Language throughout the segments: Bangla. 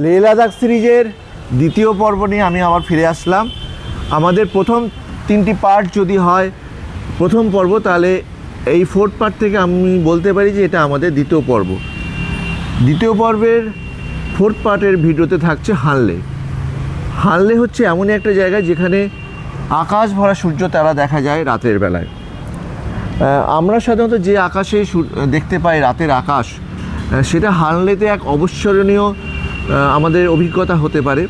লেহ লাদাখ সিরিজের দ্বিতীয় পর্ব নিয়ে আমি আবার ফিরে আসলাম। আমাদের প্রথম 3টি পার্ট যদি হয় প্রথম পর্ব, তাহলে এই 4th পার্ট থেকে আমি বলতে পারি যে এটা আমাদের দ্বিতীয় পর্ব। দ্বিতীয় পর্বের 4th পার্টের ভিডিওতে থাকছে হানলে। হানলে হচ্ছে এমনই একটা জায়গা যেখানে আকাশ ভরা সূর্য তারা দেখা যায় রাতের বেলায়। আমরা সাধারণত যে আকাশে দেখতে পাই রাতের আকাশ, সেটা হানলেতে এক অবিস্মরণীয় আমাদের অভিজ্ঞতা হতে পারে।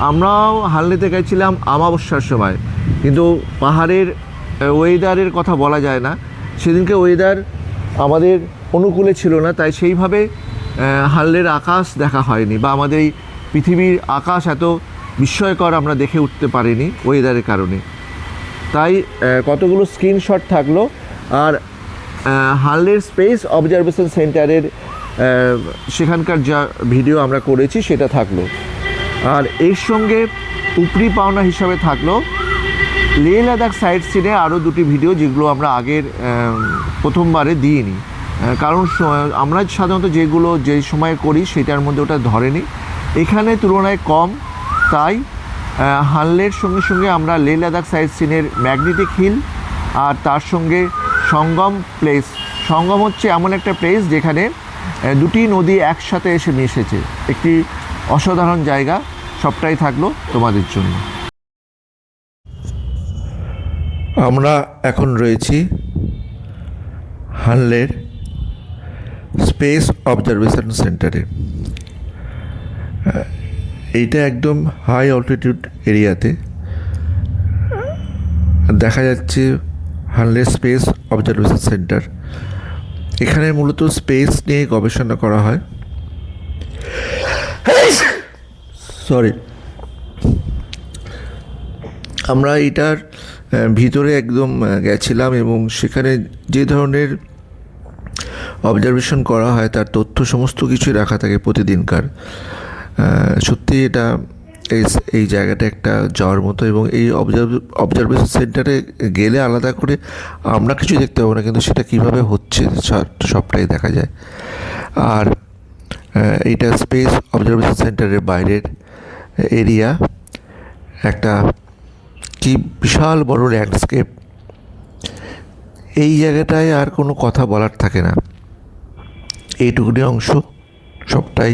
আমরাও হানলেতে গেছিলাম আমাবস্যার সময়, কিন্তু পাহাড়ের ওয়েদারের কথা বলা যায় না, সেদিনকে ওয়েদার আমাদের অনুকূলে ছিল না, তাই সেইভাবে হানলের আকাশ দেখা হয়নি, বা আমাদের এই পৃথিবীর আকাশ এত বিস্ময়কর আমরা দেখে উঠতে পারিনি ওয়েদারের কারণে। তাই কতগুলো স্ক্রিনশট থাকলো, আর হানলের স্পেস অবজারভেশন সেন্টারের সেখানকার যা ভিডিও আমরা করেছি সেটা থাকলো। আর এর সঙ্গে উপরি পাওনা হিসাবে থাকলো লেহ লাদাখ সাইট সিনে আরও 2টি ভিডিও, যেগুলো আমরা আগের প্রথমবারে দিইনি, কারণ আমরা সাধারণত যেগুলো যে সময় করি সেটার মধ্যে ওটা ধরেনি, এখানে তুলনায় কম। তাই হানলের সঙ্গে সঙ্গে আমরা লেহ লাদাখ সাইট সিনের ম্যাগনেটিক হিল আর তার সঙ্গে সঙ্গম প্লেস। সঙ্গম হচ্ছে এমন একটা প্লেস যেখানে 2টি নদী একসাথে এসে মিশেছে, একটি অসাধারণ জায়গা। সবটাই থাকলো তোমাদের জন্য। আমরা এখন রয়েছি হানলের স্পেস অবজারভেশন সেন্টারে। এইটা একদম হাই অল্টিটিউড এরিয়াতে দেখা যাচ্ছে হানলে স্পেস অবজারভেশন সেন্টার। এখানে মূলত স্পেস নিয়ে গবেষণা করা হয়। সরি, আমরা এটার ভিতরে একদম গেছিলাম এবং সেখানে যে ধরনের অবজারভেশন করা হয় তার তথ্য সমস্ত কিছুই রাখা থাকে প্রতিদিনকার। সত্যি এটা এই জায়গাটা একটা যাওয়ার মতো, এবং এই অবজারভেশন সেন্টারে গেলে আলাদা করে আমরা কিছু দেখতে পাবো না, কিন্তু সেটা কীভাবে হচ্ছে সবটাই দেখা যায়। আর এইটা স্পেস অবজারভেশন সেন্টারের বাইরের এরিয়া, একটা কি বিশাল বড় ল্যান্ডস্কেপ। এই জায়গাটায় আর কোনো কথা বলার থাকে না, এইটুকুনি অংশ সবটাই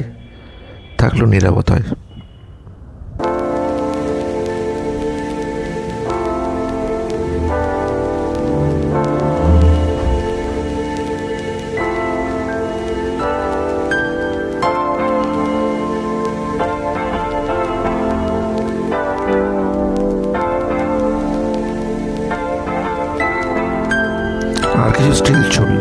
থাকলো নিরাপত্তায়। আর কিছু স্টিল ছবি।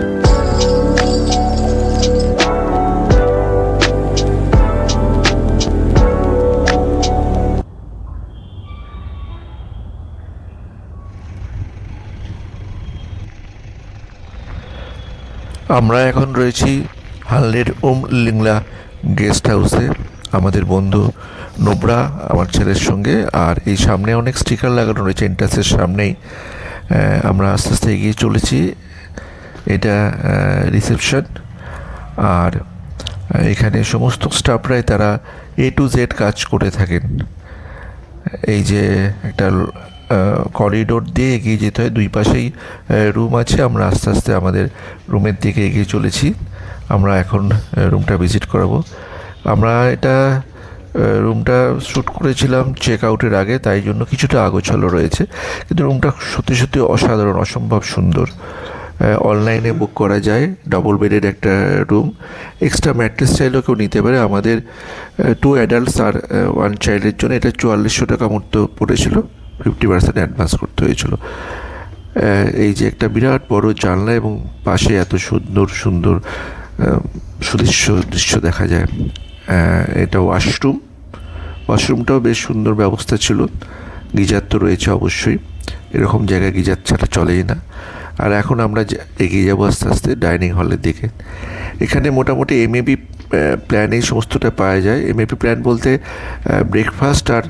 আমরা এখন রয়েছি হানলের ওম লিংলা গেস্ট হাউসে আমাদের বন্ধু নোবরা আমার ছেলের সঙ্গে। আর এই সামনে অনেক স্টিকার লাগানো রয়েছে এন্ট্রান্সের সামনেই। আমরা আস্তে আস্তে এগিয়ে চলেছি। এটা রিসেপশন, আর এখানে সমস্ত স্টাফরাই তারা A to Z কাজ করে থাকেন। এই যে একটা করিডোর দিয়ে এগিয়ে যেতে হয়, দুই পাশেই রুম আছে। আমরা আস্তে আস্তে আমাদের রুমের দিকে এগিয়ে চলেছি। আমরা এখন রুমটা ভিজিট করাবো। আমরা এটা রুমটা শ্যুট করেছিলাম চেক আউটের আগে, তাই জন্য কিছুটা আগোছালো রয়েছে, কিন্তু রুমটা সত্যি সত্যি অসাধারণ, অসম্ভব সুন্দর। অনলাইনে বুক করা যায়, ডবল বেডের একটা রুম। এক্সট্রা ম্যাট্রেস চাইলেও কেউ নিতে পারে। আমাদের 2 অ্যাডাল্টস আর 1 চাইল্ডের জন্য এটা 4400 টাকা মতো পড়েছিল। 50% অ্যাডভান্স করতে হয়েছিল। এই যে একটা বিরাট বড় জানলা এবং পাশে এত সুন্দর সুন্দর দৃশ্য দেখা যায়। এটা ওয়াশরুমটাও বেশ সুন্দর ব্যবস্থা ছিল। গিজার তো রয়েছে অবশ্যই, এরকম জায়গায় গিজার ছাড়া চলেই না। আর এখন আমরা এগিয়ে যাবো আস্তে আস্তে ডাইনিং হলের দিকে। এখানে মোটামুটি এমএবি প্ল্যানে সমস্তটা পাওয়া যায়। এমএবি প্ল্যান বলতে ব্রেকফাস্ট আর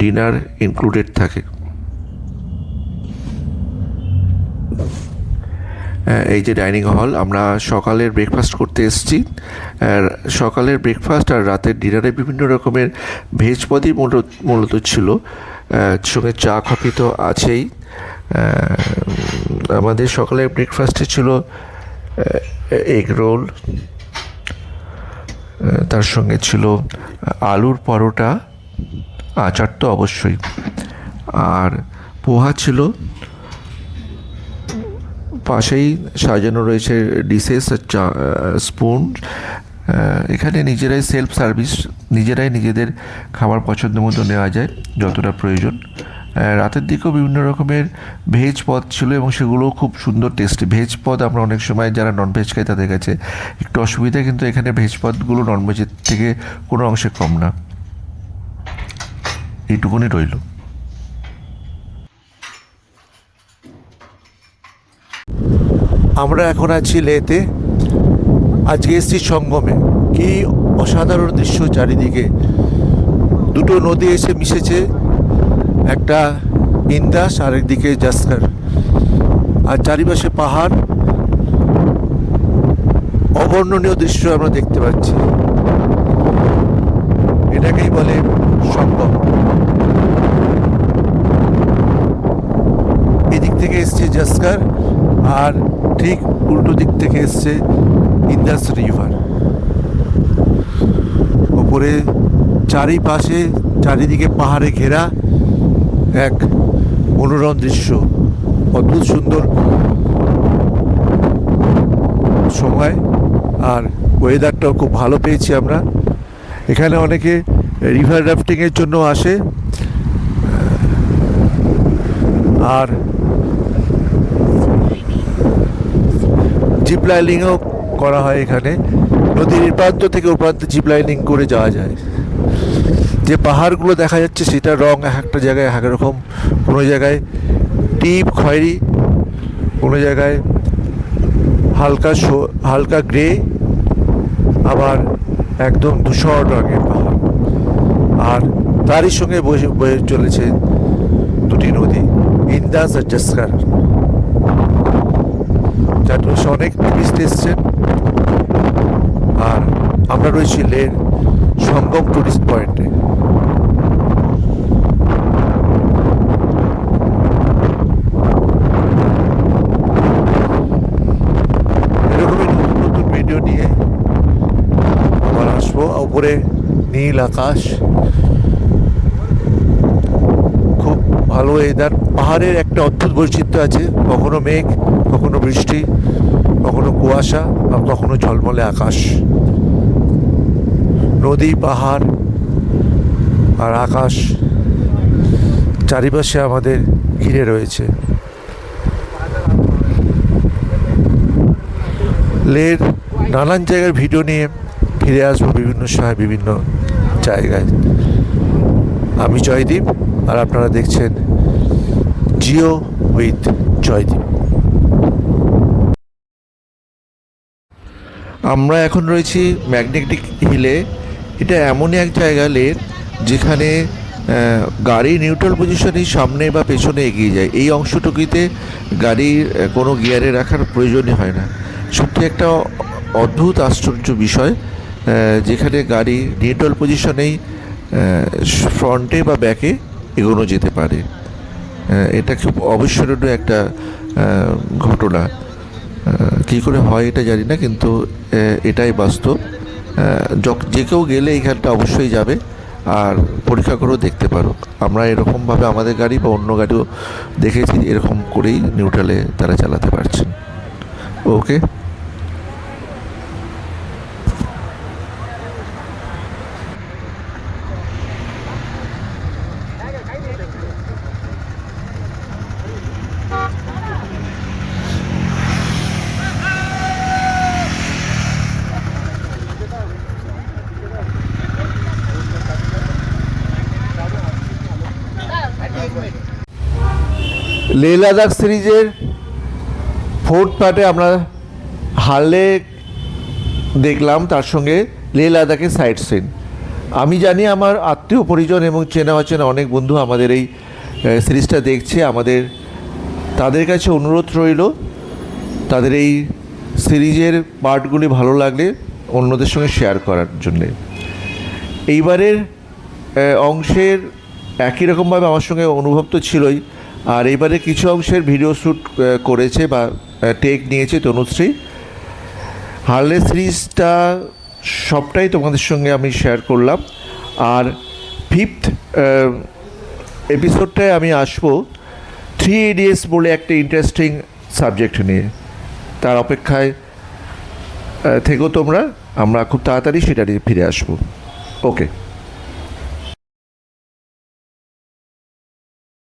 ডিনার ইনক্লুডেড থাকে। এই যে ডাইনিং হল, আমরা সকালের ব্রেকফাস্ট করতে এসেছি। আর সকালের ব্রেকফাস্ট আর রাতের ডিনারে বিভিন্ন রকমের ভেজ পদই মূলত ছিল, সঙ্গে চা কফি তো আছেই। আমাদের সকালের ব্রেকফাস্টে ছিল এগ রোল, তার সঙ্গে ছিল আলুর পরোটা, আচার তো অবশ্যই, আর পোহা ছিল। পাশেই সাজানো রয়েছে ডিশেস, স্পুন। এখানে নিজেরাই সেলফ সার্ভিস, নিজেরাই নিজেদের খাবার পছন্দ মতো নেওয়া যায় যতটা প্রয়োজন। রাতের দিকেও বিভিন্ন রকমের ভেজ পদ ছিল এবং সেগুলোও খুব সুন্দর টেস্টি। ভেজ পদ আমরা অনেক সময় যারা ননভেজ খাই তাদের কাছে একটু অসুবিধা, কিন্তু এখানে ভেজ পদগুলো ননভেজের থেকে কোনো অংশে কম না। এইটুকুনি রইল। আমরা এখন আছি লেতে। আজকে এসেছি সঙ্গমে। কি অসাধারণ দৃশ্য চারিদিকে, দুটো নদী এসে মিশেছে, একটা ইন্দাস আর একদিকে জাস্কার, আর চারিপাশে পাহাড়। অবর্ণনীয় দৃশ্য আমরা দেখতে পাচ্ছি, এটাকেই বলে সঙ্গম। এদিক থেকে এসছে জাস্কার, আর ঠিক উল্টো দিক থেকে এসছে ইন্দাস রিভার। ওপরে চারিপাশে চারিদিকে পাহাড়ে ঘেরা এক মনোরম দৃশ্য, অদ্ভুত সুন্দর সময়। আর ওয়েদারটাও খুব ভালো পেয়েছি আমরা। এখানে অনেকে রিভার রাফটিংয়ের জন্য আসে, আর জিপ লাইনিংও করা হয় এখানে। নদীর এই প্রান্ত থেকে ও প্রান্তে জিপ লাইনিং করে যাওয়া যায়। যে পাহাড়গুলো দেখা যাচ্ছে সেটার রং এক একটা জায়গায় এক রকম, কোনো জায়গায় ডিপ খয়েরি, কোনো জায়গায় হালকা গ্রে, আবার একদম ধূসর রঙের পাহাড়। আর তারই সঙ্গে বয়ে চলেছে দুটি নদী, ইন্দাস আর জাস্কার। চারপাশে অনেক টুরিস্ট এসছেন, আর আমরা রয়েছি লের সঙ্গম টুরিস্ট পয়েন্টে। এরকমই নতুন নতুন ভিডিও নিয়ে আবার আসবো। উপরে নীল আকাশ, খুব ভালো ওয়েদার। পাহাড়ের একটা অদ্ভুত বৈচিত্র্য আছে, কখনো মেঘ, কখনো বৃষ্টি, কখনো কুয়াশা, আর কখনো ঝলমলে আকাশ। নদী, পাহাড় আর আকাশ চারিপাশে আমাদের ঘিরে রয়েছে। লের নানান জায়গার ভিডিও নিয়ে ফিরে আসবো বিভিন্ন সময় বিভিন্ন জায়গায়। আমি জয়দীপ, আর আপনারা দেখছেন জিও উইথ জয়দীপ। আমরা এখন রয়েছি ম্যাগনেটিক হিলে। এটা এমনই এক জায়গা লের যেখানে গাড়ি নিউট্রাল পজিশনেই সামনে বা পেছনে এগিয়ে যায়। এই অংশটুকুতে গাড়ির কোনো গিয়ারে রাখার প্রয়োজনই হয় না। সত্যি একটা অদ্ভুত আশ্চর্য বিষয়, যেখানে গাড়ি নিউট্রাল পজিশনেই ফ্রন্টে বা ব্যাকে এগোনো যেতে পারে। এটা খুব অবিস্মরণীয় একটা ঘটনা। কী করে হয় এটা জানি না, কিন্তু এটাই বাস্তব। যে কেউ গেলে এইখানটা অবশ্যই যাবে আর পরীক্ষা করেও দেখতে পারো। আমরা এরকমভাবে আমাদের গাড়ি বা অন্য গাড়িও দেখেছি, এরকম করেই নিউট্রালে তারা চালাতে পারছেন। ওকে, লেহ লাদাখ সিরিজের 4th পার্টে আমরা হারলে দেখলাম, তার সঙ্গে লেহ লাদাখের সাইট সিন। আমি জানি আমার আত্মীয় পরিজন এবং চেনা অচেনা অনেক বন্ধু আমাদের এই সিরিজটা দেখছে। তাদের কাছে অনুরোধ রইল, তাদের এই সিরিজের পার্টগুলি ভালো লাগলে অন্যদের সঙ্গে শেয়ার করার জন্যে। এইবারের অংশের একই রকমভাবে আমার সঙ্গে অনুভব তো ছিলই, আর এইবারে কিছু অংশের ভিডিও শ্যুট করেছে বা টেক নিয়েছে তনুশ্রী। হার্লে সিরিজটা সবটাই তোমাদের সঙ্গে আমি শেয়ার করলাম। আর 5th এপিসোডটায় আমি আসবো 3 Idiots বলে একটা ইন্টারেস্টিং সাবজেক্ট নিয়ে। তার অপেক্ষায় থেকো তোমরা, আমরা খুব তাড়াতাড়ি সেটা নিয়ে ফিরে আসবো। ওকে।